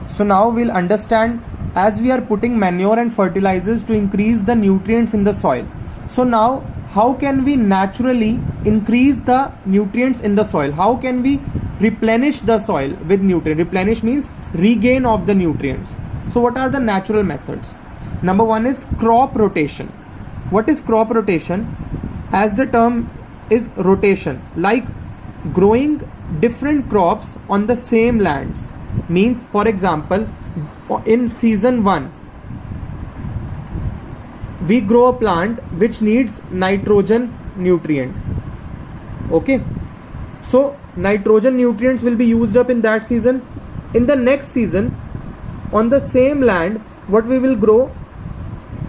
So now we'll understand, as we are putting manure and fertilizers to increase the nutrients in the soil. So now how can we naturally increase the nutrients in the soil? How can we replenish the soil with nutrients? Replenish means regain of the nutrients. So what are the natural methods? Number one is crop rotation. What is crop rotation? As the term is rotation, like growing different crops on the same lands. Means, for example, in season 1 we grow a plant which needs nitrogen nutrient. Okay, so nitrogen nutrients will be used up in that season. In the next season, on the same land, what we will grow?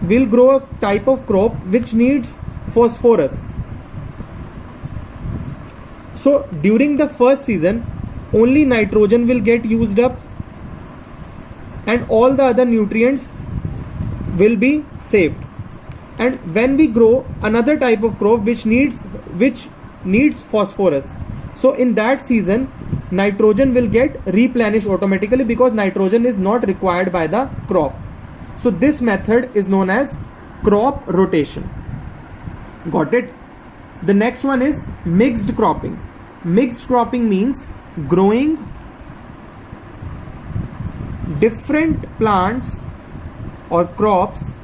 We'll grow a type of crop which needs phosphorus. So during the first season, only nitrogen will get used up and all the other nutrients will be saved. And when we grow another type of crop which needs phosphorus, so in that season nitrogen will get replenished automatically because nitrogen is not required by the crop. So this method is known as crop rotation. Got it? The next one is mixed cropping. Mixed cropping means growing different plants or crops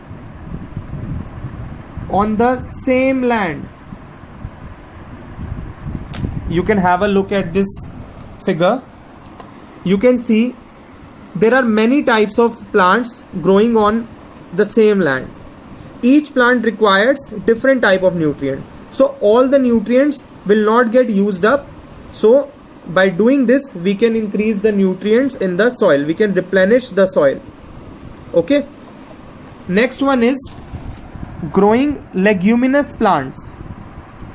on the same land. You can have a look at this figure. You can see there are many types of plants growing on the same land. Each plant requires different type of nutrient. So all the nutrients will not get used up. So by doing this, we can increase the nutrients in the soil. We can replenish the soil. Okay. Next one is growing leguminous plants.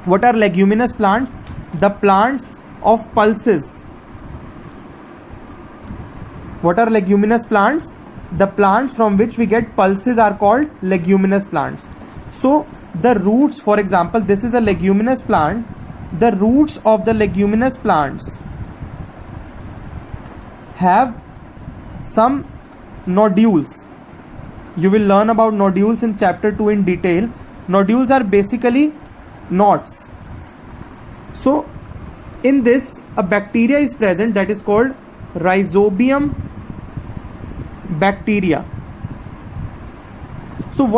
What are leguminous plants? The plants of pulses. What are leguminous plants? The plants from which we get pulses are called leguminous plants. So the roots, for example, this is a leguminous plant. The roots of the leguminous plants have some nodules. You will learn about nodules in chapter 2 in detail. Nodules are basically knots. So in this, a bacteria is present that is called Rhizobium bacteria.